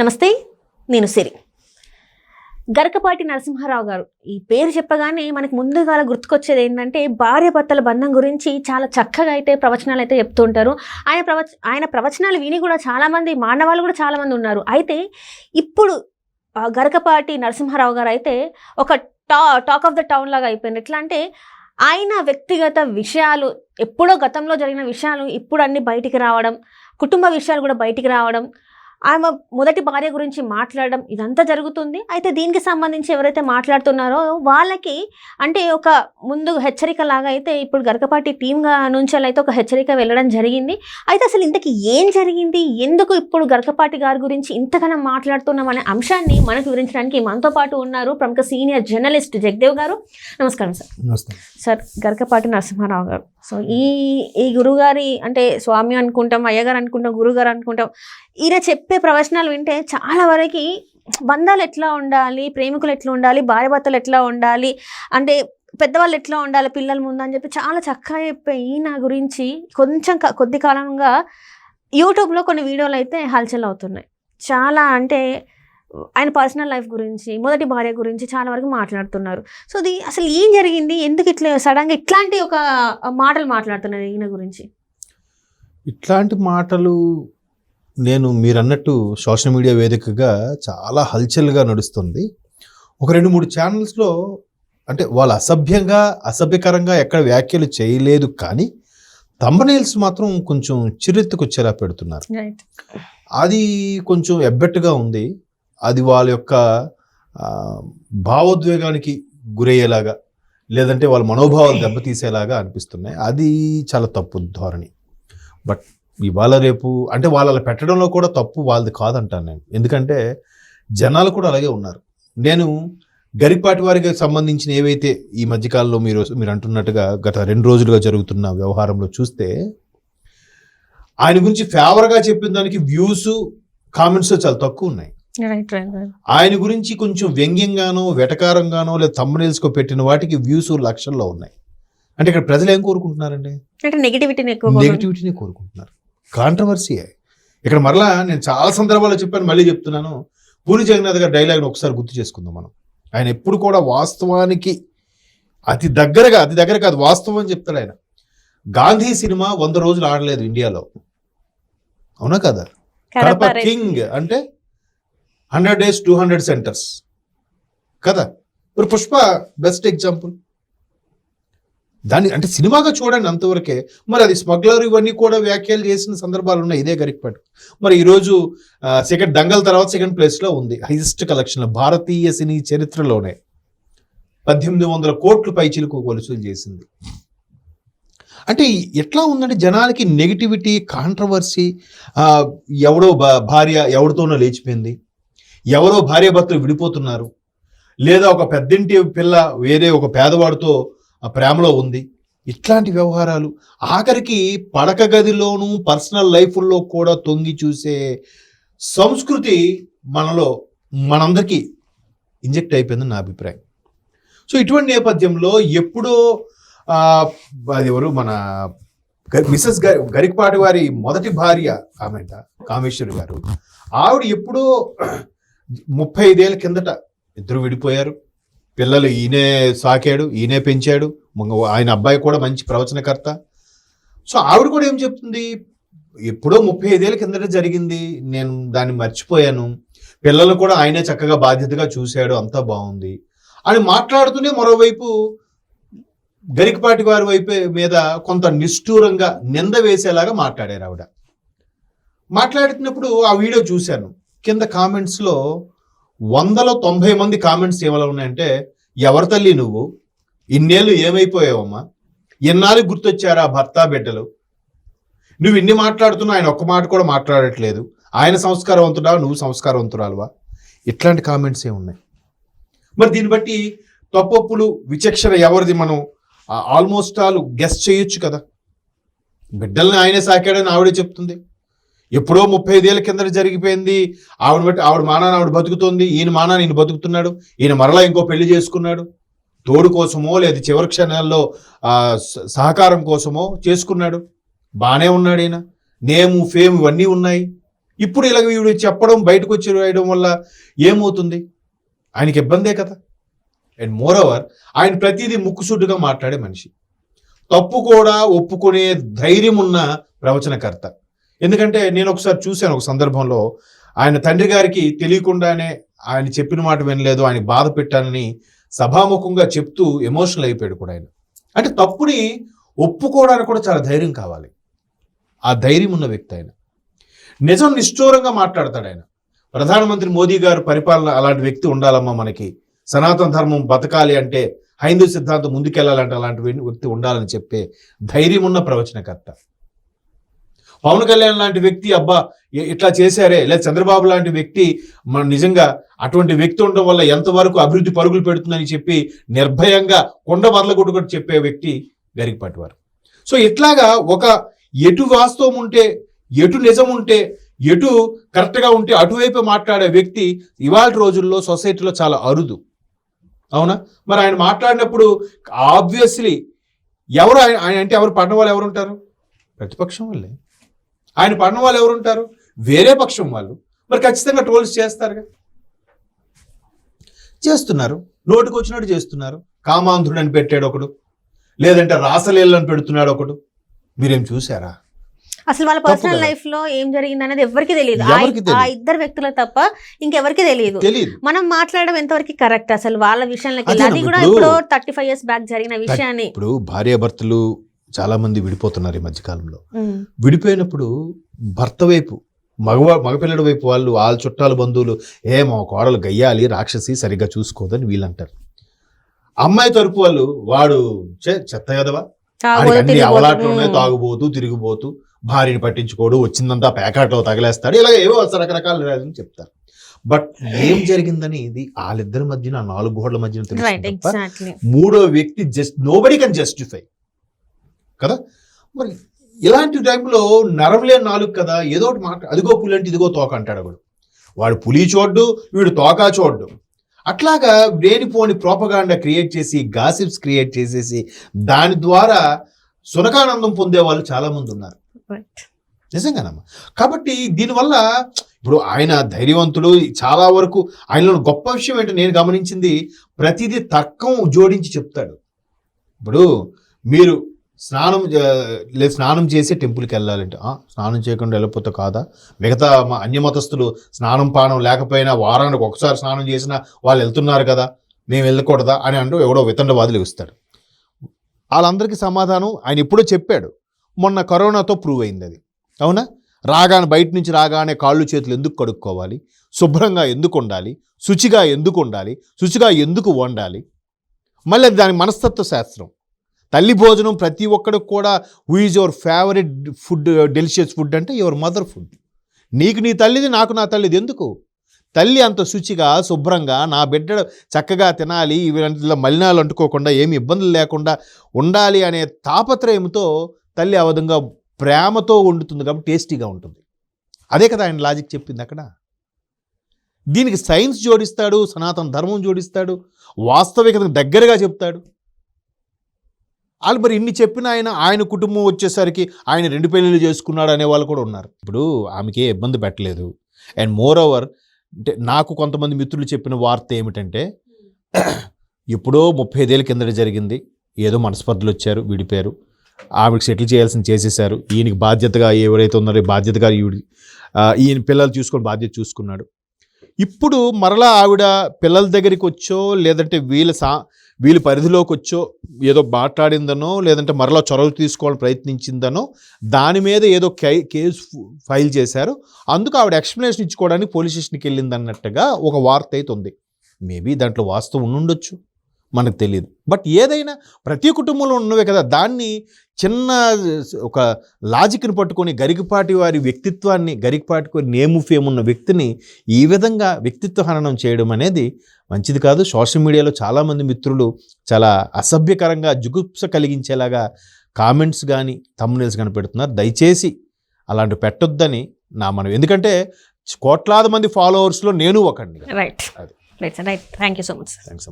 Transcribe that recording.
నమస్తే, నేను సిరి. గరికపాటి నరసింహారావు గారు ఈ పేరు చెప్పగానే మనకు ముందుగా గుర్తుకొచ్చేది ఏంటంటే భార్యాభర్తల బంధం గురించి చాలా చక్కగా అయితే ప్రవచనాలు అయితే చెప్తూ ఉంటారు. ఆయన ప్రవచనాలు విని కూడా చాలామంది మానవాళ్ళు కూడా చాలామంది ఉన్నారు. అయితే ఇప్పుడు గరికపాటి నరసింహారావు గారు అయితే ఒక టాక్ ఆఫ్ ద టౌన్ లాగా అయిపోయింది. ఎట్లా అంటే ఆయన వ్యక్తిగత విషయాలు, ఎప్పుడో గతంలో జరిగిన విషయాలు ఇప్పుడు అన్ని బయటికి రావడం, కుటుంబ విషయాలు కూడా బయటికి రావడం, ఆమె మొదటి భార్య గురించి మాట్లాడడం, ఇదంతా జరుగుతుంది. అయితే దీనికి సంబంధించి ఎవరైతే మాట్లాడుతున్నారో వాళ్ళకి అంటే ఒక ముందు హెచ్చరిక లాగా అయితే ఇప్పుడు గరికపాటి టీమ్గా నుంచి అయితే ఒక హెచ్చరిక వెళ్ళడం జరిగింది. అయితే అసలు ఇంతకీ ఏం జరిగింది, ఎందుకు ఇప్పుడు గరికపాటి గారి గురించి ఇంతకన్నా మాట్లాడుతున్నాం అనే అంశాన్ని మనకు వివరించడానికి మనతో పాటు ఉన్నారు ప్రముఖ సీనియర్ జర్నలిస్ట్ జగదేవ్ గారు. నమస్కారం సార్. సార్, గరికపాటి నరసింహారావు గారు, సో ఈ గురువుగారి అంటే స్వామి అనుకుంటాం, అయ్యగారు అనుకుంటాం, గురువుగారు అనుకుంటాం, ఈయన చెప్పే ప్రవచనాలు వింటే చాలా వరకు బంధాలు ఎట్లా ఉండాలి, ప్రేమికులు ఎట్లా ఉండాలి, భార్యాభర్తలు ఎట్లా ఉండాలి, అంటే పెద్దవాళ్ళు ఎట్లా ఉండాలి పిల్లల ముందు అని చెప్పి చాలా చక్కగా చెప్పే ఈయన గురించి కొద్ది కాలంగా యూట్యూబ్లో కొన్ని వీడియోలు అయితే హల్చల్ అవుతున్నాయి. చాలా అంటే ఆయన పర్సనల్ లైఫ్ గురించి, మొదటి భార్య గురించి చాలా వరకు మాట్లాడుతున్నారు. సో అది అసలు ఏం జరిగింది, ఎందుకు ఇట్లా సడన్గా ఇట్లాంటి ఒక మాటలు మాట్లాడుతున్నారు ఈయన గురించి? ఇట్లాంటి మాటలు నేను మీరు అన్నట్టు సోషల్ మీడియా వేదికగా చాలా హల్చల్గా నడుస్తుంది. ఒక 2-3 ఛానల్స్లో అంటే వాళ్ళు అసభ్యకరంగా ఎక్కడ వ్యాఖ్యలు చేయలేదు, కానీ థంబ్నెయిల్స్ మాత్రం కొంచెం చిరెత్తుకొచ్చేలా పెడుతున్నారు. అది కొంచెం ఎబ్బెట్టుగా ఉంది. అది వాళ్ళ యొక్క భావోద్వేగానికి గురయ్యేలాగా, లేదంటే వాళ్ళ మనోభావాలు దెబ్బతీసేలాగా అనిపిస్తున్నాయి. అది చాలా తప్పు ధోరణి. బట్ ఇవాళ రేపు అంటే వాళ్ళ పెట్టడంలో కూడా తప్పు వాళ్ళది కాదంటాను నేను. ఎందుకంటే జనాలు కూడా అలాగే ఉన్నారు. నేను గరికపాటి వారికి సంబంధించిన ఏవైతే ఈ మధ్యకాలంలో మీరు అంటున్నట్టుగా గత 2 రోజులుగా జరుగుతున్న వ్యవహారంలో చూస్తే, ఆయన గురించి ఫేవర్గా చెప్పిన దానికి వ్యూస్, కామెంట్స్ చాలా తక్కువ ఉన్నాయి. ఆయన గురించి కొంచెం వ్యంగ్యంగానో, వెటకారంగానో, లేదా థంబ్నెయిల్స్కో పెట్టిన వాటికి వ్యూస్ లక్షల్లో ఉన్నాయి. అంటే ఇక్కడ ప్రజలు ఏం కోరుకుంటున్నారండి? అంటే నెగిటివిటీని కోరుకుంటున్నారు. కాంట్రవర్సీయే ఇక్కడ. మరలా నేను చాలా సందర్భాల్లో చెప్పాను, మళ్ళీ చెప్తున్నాను. పూరి జగన్నాథ్ గారి డైలాగ్ని ఒకసారి గుర్తు చేసుకుందాం మనం. ఆయన ఎప్పుడు కూడా వాస్తవానికి అతి దగ్గర కాదు, వాస్తవం అని చెప్తాడు ఆయన. గాంధీ సినిమా 100 రోజులు ఆడలేదు ఇండియాలో, అవునా కదా? కడప కింగ్ అంటే 100 days 200 centers కదా. ఇప్పుడు పుష్ప బెస్ట్ ఎగ్జాంపుల్. దాన్ని అంటే సినిమాగా చూడండి అంతవరకే. మరి అది స్మగ్లర్ ఇవన్నీ కూడా వ్యాఖ్యలు చేసిన సందర్భాలు ఉన్నాయి ఇదే గరికపాటి. మరి ఈరోజు దంగల్ తర్వాత 2nd ప్లేస్లో ఉంది హైయెస్ట్ కలెక్షన్లో భారతీయ సినీ చరిత్రలోనే. 1800 కోట్లు పైచిలకు వసూలు చేసింది. అంటే ఎట్లా ఉందంటే జనాలకి నెగిటివిటీ, కాంట్రవర్సీ. ఎవడో భార్య ఎవరితోనో లేచిపోయింది, ఎవరో భార్యాభర్తలు విడిపోతున్నారు, లేదా ఒక పెద్దింటి పిల్ల వేరే ఒక పేదవాడితో ప్రేమలో ఉంది. ఇట్లాంటి వ్యవహారాలు ఆఖరికి పడక గదిలోనూ పర్సనల్ లైఫ్లో కూడా తొంగి చూసే సంస్కృతి మనందరికీ ఇంజెక్ట్ అయిపోయిందని నా అభిప్రాయం. సో ఇటువంటి నేపథ్యంలో ఎప్పుడో అది ఎవరు మన మిసెస్ గరికపాటి వారి మొదటి భార్య ఆమెట కామేశ్వరి గారు, ఆవిడ ఎప్పుడో 35 ఏళ్ళ కిందట ఇద్దరు విడిపోయారు. పిల్లలు ఈయనే సాకాడు, ఈయనే పెంచాడు. ఆయన అబ్బాయి కూడా మంచి ప్రవచనకర్త. సో ఆవిడ కూడా ఏం చెప్తుంది, ఎప్పుడో 35 ఏళ్ళ కిందట జరిగింది, నేను దాన్ని మర్చిపోయాను, పిల్లలు కూడా ఆయనే చక్కగా బాధ్యతగా చూశాడు, అంతా బాగుంది అని మాట్లాడుతూనే మరోవైపు గరికపాటి వారి మీద కొంత నిష్ఠూరంగా నింద వేసేలాగా మాట్లాడారు ఆవిడ. మాట్లాడుతున్నప్పుడు ఆ వీడియో చూశాను. కింద కామెంట్స్లో 190 మంది కామెంట్స్ ఏమైనా ఉన్నాయంటే, ఎవరి తల్లి నువ్వు, ఇన్నేళ్ళు ఏమైపోయావమ్మా, ఎన్నాళ్ళు గుర్తొచ్చారా భర్త బిడ్డలు, నువ్వు ఇన్ని మాట్లాడుతున్నా ఆయన ఒక్క మాట కూడా మాట్లాడట్లేదు, ఆయన సంస్కారవంతుడా నువ్వు సంస్కారవంతురాలువా, ఇట్లాంటి కామెంట్స్ ఉన్నాయి. మరి దీన్ని బట్టి తప్పొప్పులు విచక్షణ ఎవరిది మనం ఆల్మోస్ట్ ఆల్ గెస్ చేయొచ్చు కదా. బిడ్డల్ని ఆయనే సాకాడని ఆవిడే చెప్తుంది. ఎప్పుడో 35 ఏళ్ళ కింద జరిగిపోయింది. ఆవిడ మానాన్ని ఆవిడ బతుకుతుంది, ఈయన మానాన్ని ఈయన బతుకుతున్నాడు. ఈయన మరలా ఇంకో పెళ్లి చేసుకున్నాడు, తోడు కోసమో లేదా చివరి క్షణాల్లో సహకారం కోసమో చేసుకున్నాడు. బాగానే ఉన్నాడు ఈయన, నేము ఫేమ్ ఇవన్నీ ఉన్నాయి. ఇప్పుడు ఇలా వీడు చెప్పడం బయటకు వచ్చి వేయడం వల్ల ఏమవుతుంది? ఆయనకి ఇబ్బందే కదా. అండ్ మోర్ ఓవర్ ఆయన ప్రతిదీ ముక్కుసూటిగా మాట్లాడే మనిషి, తప్పు కూడా ఒప్పుకునే ధైర్యం ఉన్న ప్రవచనకర్త. ఎందుకంటే నేను ఒకసారి చూశాను, ఒక సందర్భంలో ఆయన తండ్రి గారికి తెలియకుండానే ఆయన చెప్పిన మాట వినలేదు, ఆయన బాధ పెట్టానని సభాముఖంగా చెప్తూ ఎమోషనల్ అయిపోయాడు కూడా ఆయన. అంటే తప్పుని ఒప్పుకోవడానికి కూడా చాలా ధైర్యం కావాలి. ఆ ధైర్యం ఉన్న వ్యక్తి ఆయన. నిజం నిష్ఠూరంగా మాట్లాడతాడు ఆయన. ప్రధానమంత్రి మోదీ గారు పరిపాలన అలాంటి వ్యక్తి ఉండాలమ్మా మనకి, సనాతన ధర్మం బతకాలి అంటే, హైందూ సిద్ధాంతం ముందుకెళ్లాలంటే అలాంటి వ్యక్తి ఉండాలని చెప్పే ధైర్యం ఉన్న ప్రవచనకర్త. పవన్ కళ్యాణ్ లాంటి వ్యక్తి అబ్బా ఇట్లా చేశారే, లేదా చంద్రబాబు లాంటి వ్యక్తి మన నిజంగా అటువంటి వ్యక్తి ఉండడం వల్ల ఎంతవరకు అభివృద్ధి పరుగులు పెడుతుందని చెప్పి నిర్భయంగా కొండ బదలగొట్టుకొని చెప్పే వ్యక్తి గరికపాటి వారు. సో ఇట్లాగా ఒక ఎటు వాస్తవం ఉంటే, ఎటు నిజం ఉంటే, ఎటు కరెక్ట్గా ఉంటే అటువైపు మాట్లాడే వ్యక్తి ఇవాళ రోజుల్లో సొసైటీలో చాలా అరుదు. అవునా? మరి ఆయన మాట్లాడినప్పుడు ఆబ్వియస్లీ ఎవరు ఆయన అంటే ఎవరు పడిన వాళ్ళు ఎవరు ఉంటారు? ప్రతిపక్షం వాళ్ళే. ఆయన పడిన వాళ్ళు ఎవరు ఉంటారు? వేరే పక్షం వాళ్ళు. మరి ఖచ్చితంగా ట్రోల్స్ చేస్తారుగా, చేస్తున్నారు, నోటికి వచ్చినట్టు చేస్తున్నారు. కామాంధుడు అని పెట్టాడు ఒకడు, లేదంటే రాసలీలని పెడుతున్నాడు ఒకడు. మీరేం చూసారా? అసలు వాళ్ళ పర్సనల్ లైఫ్ లో ఏం జరిగింది అనేది ఎవరికి తెలియదు. ఆ ఇద్దరు వ్యక్తులకు తప్ప ఇంకెవరికి తెలియదు. మనం మాట్లాడడం ఎంతవరకు కరెక్ట్ అసలు వాళ్ళ విషయంలోకి వెళ్ళి, అది కూడా ఇప్పుడు 35 years బ్యాక్ జరిగిన విషయాన్ని. ఇప్పుడు భార్యాభర్తలు చాలా మంది విడిపోతున్నారు ఈ మధ్యకాలంలో. విడిపోయినప్పుడు భర్త వైపు మగపిల్లడి వైపు వాళ్ళు వాళ్ళ చుట్టాలు బంధువులు మా కోడలు గయ్యాలి, రాక్షసి, సరిగ్గా చూసుకోదని వీళ్ళంటారు. అమ్మాయి తరపు వాళ్ళు వాడు చెత్త కదవా, అన్ని అవలాట్లు ఉన్నాయి, తాగుబోతూ తిరిగిపోతూ, భార్యని పట్టించుకోడు, వచ్చిందంతా ప్యాకెట్లో తగలేస్తాడు, ఇలాగ ఏవో రకరకాల చెప్తారు. బట్ ఏం జరిగిందని ఇది వాళ్ళిద్దరి మధ్యన 4 గోడల మధ్యన తెలుస్తుంది. మూడో వ్యక్తి నోబడీ కెన్ జస్టిఫై కదా. మరి ఇలాంటి టైంలో నరవలేని 4 కదా, ఏదో ఒకటి మాట, అదిగో పులి అంటే ఇదిగో తోక అంటాడు ఒకడు. వాడు పులి చూడ్డు, వీడు తోక చూడ్డు. అట్లాగా లేనిపోని ప్రోపగాండా క్రియేట్ చేసి, గాసిప్స్ క్రియేట్ చేసేసి దాని ద్వారా సునకానందం పొందే వాళ్ళు చాలా మంది ఉన్నారు నిజంగానమ్మా. కాబట్టి దీనివల్ల ఇప్పుడు ఆయన ధైర్యవంతుడు. చాలా వరకు ఆయనలో గొప్ప విషయం ఏంటో నేను గమనించింది, ప్రతిదీ తర్కం జోడించి చెప్తాడు. ఇప్పుడు మీరు స్నానం చేసి టెంపుల్కి వెళ్ళాలంటే స్నానం చేయకుండా వెళ్ళిపోతే కాదా? మిగతా అన్యమతస్థులు స్నానం పానం లేకపోయినా వారానికి ఒకసారి స్నానం చేసినా వాళ్ళు వెళ్తున్నారు కదా, మేము వెళ్ళకూడదా అని అంటూ ఎవడో వితండవాదులు ఇస్తాడు. వాళ్ళందరికీ సమాధానం ఆయన ఎప్పుడో చెప్పాడు. మొన్న కరోనాతో ప్రూవ్ అయింది అది. అవునా? బయట నుంచి రాగానే కాళ్ళు చేతులు ఎందుకు కడుక్కోవాలి, శుభ్రంగా ఎందుకు ఉండాలి, శుచిగా ఎందుకు ఉండాలి, శుచిగా ఎందుకు వండాలి, మళ్ళీ దాని మనస్తత్వ శాస్త్రం. తల్లి భోజనం ప్రతి ఒక్కడికి కూడా, who is your favourite food, delicious food అంటే యువర్ మదర్ ఫుడ్. నీకు నీ తల్లిది, నాకు నా తల్లిది. ఎందుకు? తల్లి అంత శుచిగా శుభ్రంగా నా బిడ్డ చక్కగా తినాలి, ఇవి మలినాలు అంటుకోకుండా ఏమి ఇబ్బందులు లేకుండా ఉండాలి అనే తాపత్రయంతో తల్లి ఆ విధంగా ప్రేమతో వండుతుంది కాబట్టి టేస్టీగా ఉంటుంది. అదే కదా ఆయన లాజిక్ చెప్పింది అక్కడ. దీనికి సైన్స్ జోడిస్తాడు, సనాతన ధర్మం జోడిస్తాడు, వాస్తవికతకు దగ్గరగా చెప్తాడు. వాళ్ళు మరి ఇన్ని చెప్పిన ఆయన కుటుంబం వచ్చేసరికి ఆయన 2 పెళ్ళిళ్ళు చేసుకున్నాడు అనే వాళ్ళు కూడా ఉన్నారు. ఇప్పుడు ఆమెకి ఏ ఇబ్బంది పెట్టలేదు. అండ్ మోర్ ఓవర్ అంటే నాకు కొంతమంది మిత్రులు చెప్పిన వార్త ఏమిటంటే, ఎప్పుడో 35 ఏళ్ళ కిందట జరిగింది, ఏదో మనస్పర్ధలు వచ్చారు, విడిపోయారు, ఆవిడకి సెటిల్ చేయాల్సింది చేసేసారు, ఈయనకి బాధ్యతగా ఎవరైతే ఉన్నారో బాధ్యతగా ఈయన పిల్లలు చూసుకొని బాధ్యత చూసుకున్నాడు. ఇప్పుడు మరలా ఆవిడ పిల్లల దగ్గరికి వచ్చో, లేదంటే వీళ్ళ పరిధిలోకి వచ్చో ఏదో మాట్లాడిందనో, లేదంటే మరలా చొరవ తీసుకోవాలని ప్రయత్నించిందనో దాని మీద ఏదో కేసు ఫైల్ చేశారు. అందుకు ఆవిడ ఎక్స్ప్లెనేషన్ ఇచ్చుకోవడానికి పోలీస్ స్టేషన్కి వెళ్ళింది అన్నట్టుగా ఒక వార్త అయితే ఉంది. మేబీ దాంట్లో వాస్తవం ఉండొచ్చు, మనకు తెలియదు. బట్ ఏదైనా ప్రతి కుటుంబంలో ఉన్నవే కదా. దాన్ని చిన్న ఒక లాజిక్ని పట్టుకొని గరికపాటి వారి వ్యక్తిత్వాన్ని, గరికపాటి వారి నేము ఫేమ్ ఉన్న వ్యక్తిని ఈ విధంగా వ్యక్తిత్వ హననం చేయడం అనేది మంచిది కాదు. సోషల్ మీడియాలో చాలామంది మిత్రులు చాలా అసభ్యకరంగా, జుగుప్స కలిగించేలాగా కామెంట్స్ కానీ థంబ్నెయిల్స్ కానీ పెడుతున్నారు. దయచేసి అలాంటి పెట్టొద్దని నా మనం. ఎందుకంటే కోట్లాది మంది ఫాలోవర్స్లో నేను ఒకడిని. Right. Thank you so much.